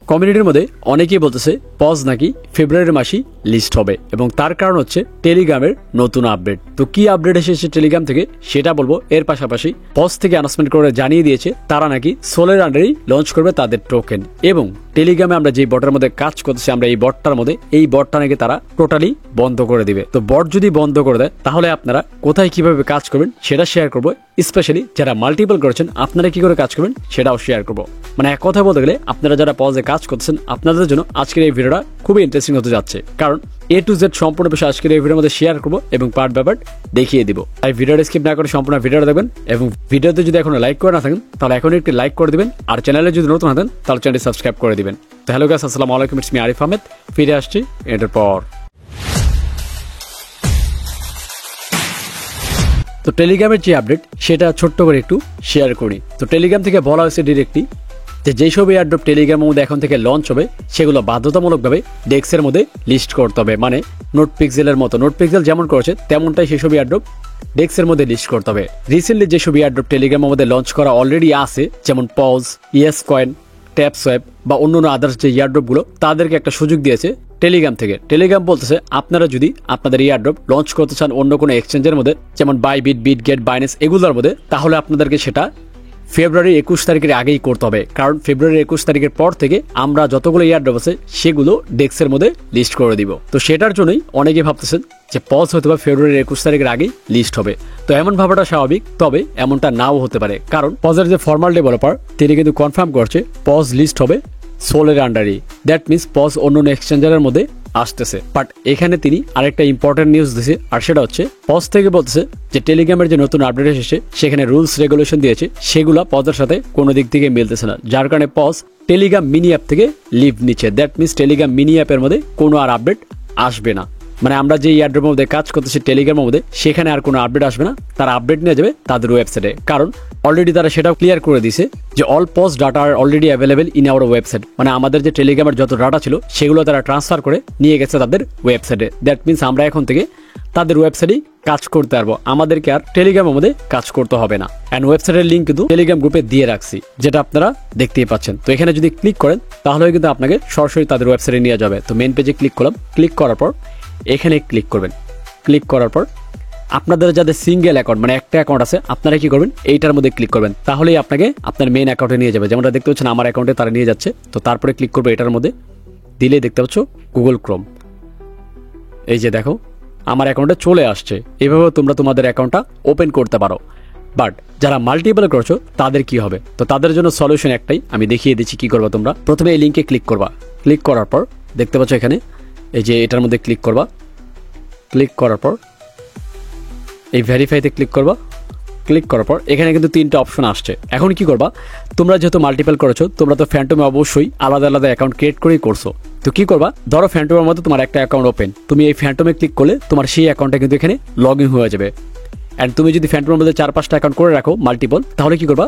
কমিউনিটির মধ্যে অনেকেই বলতেছে পজ নাকি ফেব্রুয়ারির মাসেই লিস্ট হবে এবং তার কারণ হচ্ছে টেলিগ্রামের নতুন আপডেট। তো কি আপডেট এসেছে টেলিগ্রাম থেকে সেটা বলবো। এর পাশাপাশি পজ থেকে অ্যানাউন্সমেন্ট করে জানিয়ে দিয়েছে তারা নাকি সোলের আন্ডারেই লঞ্চ করবে তাদের টোকেন এবং টেলিগ্রামে আমরা যে বটের মধ্যে কাজ করতেছি আমরা এই বটটার মধ্যে এই বটটা নাকি তারা টোটালি বন্ধ করে দিবে। তো বট যদি বন্ধ করে দেয় তাহলে আপনারা কোথায় কিভাবে কাজ করবেন সেটা শেয়ার করবো। স্পেশালি যারা মাল্টিপল করেছেন আপনারা কি করে কাজ করবেন সেটাও শেয়ার করবো। মানে এক কথা বলতে গেলে আপনারা যারা পজে কাজ করতেছেন আপনাদের জন্য আজকের এই ভিডিওটা খুবই ইন্টারেস্টিং হতে যাচ্ছে, কারণ A to Z সম্পূর্ণ বিষয় আজকের এই ভিডিওর মধ্যে শেয়ার করবো এবং পার্ট বাই পার্ট দেখিয়ে দিব। তাই ভিডিওটা স্কিপ না করে সম্পূর্ণ ভিডিওটা দেখবেন এবং ভিডিওতে যদি এখনো লাইক করে না থাকেন তাহলে এখন একটি লাইক করে দিবেন আর চ্যানেলে যদি নতুন হতেন তাহলে চ্যানেলটি সাবস্ক্রাইব করে দিবেন। তো হ্যালো গাইস, আসসালামু আলাইকুম, ইটস মি আরিফ আহমেদ, ফিরে আসছি এটার পর। তো টেলিগ্রামের যে আপডেট সেটা ছোট্ট করে একটু শেয়ার করি। তো টেলিগ্রাম থেকে বলা হয়েছে ডিরেক্টলি যে যেসব এয়ারড্রপ টেলিগ্রামের মধ্যে এখন থেকে লঞ্চ হবে সেগুলো বাধ্যতামূলকভাবে ডেক্সের মধ্যে লিস্ট করতে হবে। মানে নোট পিক্সেলের মতো, নোট পিক্সেল যেমন করেছে তেমনটাই সেসব এয়ারড্রপ ডেক্সের মধ্যে লিস্ট করতে হবে। রিসেন্টলি যেসব এয়ারড্রপ টেলিগ্রামের মধ্যে লঞ্চ করা অলরেডি আছে যেমন Paws, Yescoin, TapSwap বা অন্যান্য আদার্স যে এয়ারড্রপগুলো তাদেরকে একটা সুযোগ দিয়েছে টেলিগ্রাম থেকে। টেলিগ্রাম বলতেছে আপনারা যদি আপনাদের এয়ারড্রপ লঞ্চ করতে চান অন্য কোনো এক্সচেঞ্জের মধ্যে যেমন বাইবিট, বিটগেট, বাইন্যান্স এগুলোর মধ্যে, তাহলে আপনাদেরকে সেটা ফেব্রুয়ারি 21 তারিখের আগেই করতে হবে। কারণ ফেব্রুয়ারি 21 তারিখের পর থেকে আমরা যতগুলো এয়ারড্রপ আছে সেগুলো ডেক্সের মধ্যে লিস্ট করে দিব। তো সেটার জন্যই অনেকে ভাবতেছেন যে পজ হয়তো বা ফেব্রুয়ারি 21 তারিখের আগেই লিস্ট হবে। তো এমন ভাবাটা স্বাভাবিক, তবে এমনটা নাও হতে পারে, কারণ পজের যে ফর্মাল ডেভেলপার তিনি কিন্তু কনফার্ম করছে পজ লিস্ট হবে সোলের আন্ডারই। দ্যাট মিনস পজ অন্য এক্সচেঞ্জারের মধ্যে আসতেছে। বাট এখানে তিনি আরেকটা ইম্পর্টেন্ট নিউজ দিয়েছে, আর সেটা হচ্ছে পজ থেকে বলতেছে যে টেলিগ্রামের যে নতুন আপডেট এসেছে সেখানে রুলস রেগুলেশন দিয়েছে সেগুলো পজের সাথে কোনো দিক থেকে মিলতেছে না, যার কারণে পজ টেলিগ্রাম মিনি অ্যাপ থেকে লিভ নিচ্ছে। দ্যাট মিনস টেলিগ্রাম মিনি অ্যাপের মধ্যে কোনো আর আপডেট আসবে না। মানে আমরা যে এয়ারড্রপের মধ্যে কাজ করতেছি টেলিগ্রামের মধ্যে সেখানে আর কোনো আপডেট আসবে না, তারা আপডেট নিয়ে যাবে তাদের ওয়েবসাইটে। কারণ অলরেডি তারা সেটাও ক্লিয়ার করে দিয়েছে যে অল পজ ডাটা আর already available in our website. মানে আমাদের যে টেলিগ্রামের যত ডাটা ছিল সেগুলো তারা ট্রান্সফার করে নিয়ে গেছে তাদের ওয়েবসাইটে। দ্যাট মিনস আমরা এখন থেকে তাদের ওয়েবসাইটেই কাজ করতে পারবো, আমাদেরকে আর টেলিগ্রামের মধ্যে কাজ করতে হবে না। অ্যান্ড ওয়েবসাইটের লিঙ্ক কিন্তু টেলিগ্রাম গ্রুপে দিয়ে রাখছি, যেটা আপনারা দেখতেই পাচ্ছেন। তো এখানে যদি ক্লিক করেন তাহলে কিন্তু আপনাকে সরাসরি তাদের ওয়েবসাইটে নিয়ে যাবে। তো মেন পেজে ক্লিক করলাম, ক্লিক করার পর এখানে ক্লিক করবেন। ক্লিক করার পর আপনাদের যাদের সিঙ্গেল অ্যাকাউন্ট মানে একটা অ্যাকাউন্ট আছে আপনারা কি করবেন, এইটার মধ্যে ক্লিক করবেন, তাহলেই আপনাকে আপনার মেইন অ্যাকাউন্টে নিয়ে যাবে। যেমনটা দেখতে পাচ্ছেন আমার অ্যাকাউন্টে তারা নিয়ে যাচ্ছে। তো তারপরে ক্লিক করবে এটার মধ্যে, দিলেই দেখতে পাচ্ছ গুগল ক্রোম। এই যে দেখো আমার অ্যাকাউন্টে চলে আসছে। এভাবে তোমরা তোমাদের অ্যাকাউন্টটা ওপেন করতে পারো। বাট যারা মাল্টিপল করছো তাদের কি হবে? তো তাদের জন্য সলিউশন একটাই, আমি দেখিয়ে দিচ্ছি কি করবা। তোমরা প্রথমে এই লিঙ্কে ক্লিক করবা। ক্লিক করার পর দেখতে পাচ্ছ এখানে এই যে এটার মধ্যে ক্লিক করবা। ক্লিক করার পর এই ভেরিফাইতে ক্লিক করবা। ক্লিক করার পর এখানে কিন্তু তিনটা অপশন আসছে। এখন কি করবা, তোমরা যেহেতু মাল্টিপল করেছো তোমরা তো ফ্যান্টমে অবশ্যই আলাদা আলাদা অ্যাকাউন্ট ক্রিয়েট করেই করছো। তো কি করবা, ধরো ফ্যান্টমের মধ্যে তোমার একটা অ্যাকাউন্ট ওপেন, তুমি এই ফ্যান্টমে ক্লিক করলে তোমার সেই অ্যাকাউন্টটা কিন্তু এখানে লগ ইন হয়ে যাবে। অ্যান্ড তুমি যদি ফ্যান্টমের মধ্যে 4-5টা অ্যাকাউন্ট করে রাখো মাল্টিপল, তাহলে কি করবা,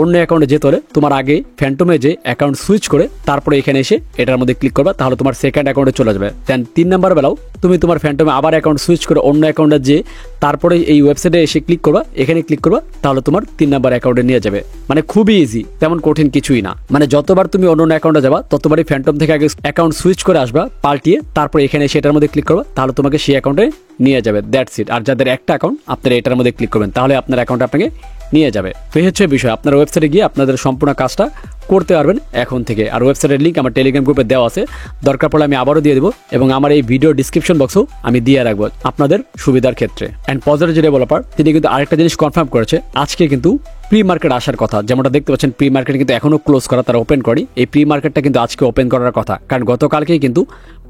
অন্য অ্যাকাউন্টে যেতে হলে তোমার আগে ফ্যান্টমে যে অ্যাকাউন্ট সুইচ করে তারপরে এখানে এসে এটার মধ্যে ক্লিক করবা, তাহলে তোমার সেকেন্ড অ্যাকাউন্টে চলে যাবে। দেন 3 নাম্বার বেলাও তুমি তোমার ফ্যান্টমে আবার অ্যাকাউন্ট সুইচ করে অন্য অ্যাকাউন্টে যে তারপরে এই ওয়েবসাইটে এসে ক্লিক করবা, এখানে ক্লিক করবা, তাহলে তোমার 3 নাম্বার অ্যাকাউন্টে নিয়ে যাবে। মানে খুবই ইজি, তেমন কঠিন কিছুই না। মানে যতবার তুমি অন্য অ্যাকাউন্টে যাবা ততবারই ফ্যান্টম থেকে আগে অ্যাকাউন্ট সুইচ করে আসবা পাল্টিয়ে, তারপরে এখানে এসে এটার মধ্যে ক্লিক করবা, তাহলে তোমাকে সেই অ্যাকাউন্টে নিয়ে যাবে। That's it. আর যাদের একটা অ্যাকাউন্ট আপনারা এটার মধ্যে ক্লিক করবেন, তাহলে আপনার অ্যাকাউন্ট আপনাকে নিয়ে যাবে। তো এই হচ্ছে বিষয়, আপনার ওয়েবসাইটে গিয়ে আপনাদের সম্পূর্ণ কাজটা করতে পারবেন এখন থেকে। আর ওয়েবসাইটের লিঙ্ক আমার টেলিগ্রাম গ্রুপে দেওয়া আছে, দরকার পড়লে আমি আবারও দিয়ে দেবো এবং আমার এই ভিডিও ডিসক্রিপশন বক্সেও আমি দিয়ে রাখবো আপনাদের সুবিধার ক্ষেত্রে। অ্যান্ড পজের যে ডেভেলপার তিনি কিন্তু আরেকটা জিনিস কনফার্ম করেছে, আজকে কিন্তু প্রি মার্কেট আসার কথা। যেমনটা দেখতে পাচ্ছেন প্রি মার্কেট কিন্তু এখনো ক্লোজ করা, তারা ওপেন করি। এই প্রি মার্কেটটা কিন্তু আজকে ওপেন করার কথা, কারণ গতকালকেই কিন্তু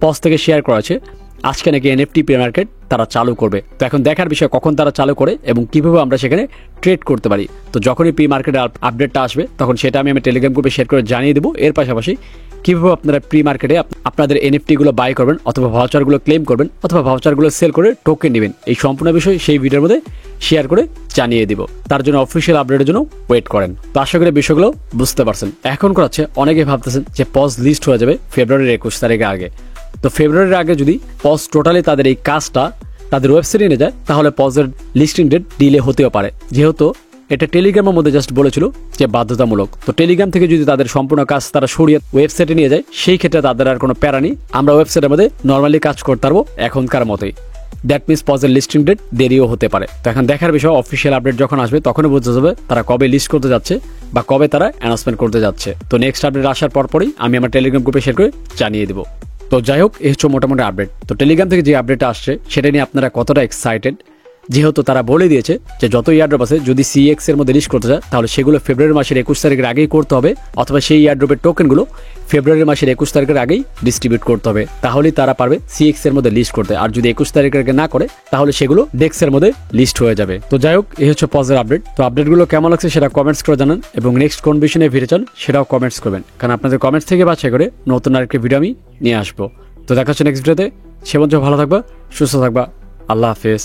পজ থেকে শেয়ার করা আছে আজকে নাকি এনএফটি প্রি মার্কেট তারা চালু করবে। তো এখন দেখার বিষয় কখন তারা চালু করে এবং কিভাবে আমরা সেখানে ট্রেড করতে পারি। তো যখনই প্রি মার্কেটের আপডেটটা আসবে তখন সেটা আমি টেলিগ্রাম গ্রুপে শেয়ার করে জানিয়ে দেবো। এর পাশাপাশি কিভাবে আপনারা প্রি মার্কেটে আপনাদের এনএফটিগুলো বাই করবেন অথবা ভাউচারগুলো ক্লেম করবেন অথবা ভাউচারগুলো সেল করে টোকেন নেবেন, এই সম্পূর্ণ বিষয় সেই ভিডিওর মধ্যে শেয়ার করে জানিয়ে দিব। তার জন্য অফিসিয়াল আপডেটের জন্য ওয়েট করেন। তো আশা করি বিষয়গুলো বুঝতে পারছেন। এখন করাচ্ছে অনেকে ভাবতেছেন যে পজ লিস্ট হয়ে যাবে ফেব্রুয়ারির 21 তারিখের আগে। তো ফেব্রুয়ারির আগে যদি পজ টোটালি তাদের এই কাজটা তাদের ওয়েবসাইটে নিয়ে যায় তাহলে পজের লিস্টিং ডেট ডিলে হতেও পারে, যেহেতু এটা টেলিগ্রামের মধ্যে জাস্ট বলেছিল যে বাধ্যতামূলক। তো টেলিগ্রাম থেকে যদি তাদের সম্পূর্ণ কাজ তারা সরিয়ে ওয়েবসাইটে নিয়ে যায়, সেই ক্ষেত্রে তাদের আর কোনো প্যারা নেই, আমরা ওয়েবসাইটের মধ্যে নর্মালি কাজ করতে পারবো এখনকার মতোই। দ্যাট মিনস পজের লিস্টিং ডেট দেরিও হতে পারে। তো এখন দেখার বিষয় অফিসিয়াল আপডেট যখন আসবে তখনই বোঝা যাবে তারা কবে লিস্ট করতে যাচ্ছে বা কবে তারা অ্যানাউন্সমেন্ট করতে যাচ্ছে। তো নেক্সট আপডেট আসার পরই আমি আমার টেলিগ্রাম গ্রুপে শেয়ার করে জানিয়ে দেবো। তো যাই হোক, এই হচ্ছে মোটামুটি আপডেট। তো টেলিগ্রাম থেকে যে আপডেটটা আসছে সেটা নিয়ে আপনারা কতটা এক্সাইটেড? যেহেতু তারা বলে দিয়েছে যে যত ইয়ারড্রপ আছে যদি সিএক্স এর মধ্যে লিস্ট করতে চায় তাহলে সেগুলো ফেব্রুয়ারি মাসের 21 তারিখের আগেই করতে হবে, অথবা সেই ইয়ারড্রপের টোকেনগুলো ফেব্রুয়ারি মাসের 21 তারিখের আগেই ডিস্ট্রিবিউট করতে হবে, তাহলেই তারা পারবে সিএক্স এর মধ্যে লিস্ট করতে। আর যদি 21 তারিখের আগে না করে তাহলে সেগুলো ডেক্স এর মধ্যে লিস্ট হয়ে যাবে। তো যাই হোক, এই হচ্ছে পজের আপডেট। তো আপডেটগুলো কেমন লাগছে সেটা কমেন্টস করে জানান, এবং নেক্সট কোন বিষয়ে ভিডিও চান সেটাও কমেন্টস করবেন, কারণ আপনাদের কমেন্টস থেকে বাছাই করে নতুন আরেকটি ভিডিও আমি নিয়ে আসবো। তো দেখা হচ্ছে নেক্সট ভিডিওতে। সে পর্যন্ত ভালো থাকবা, সুস্থ থাকবা, আল্লাহ হাফেজ।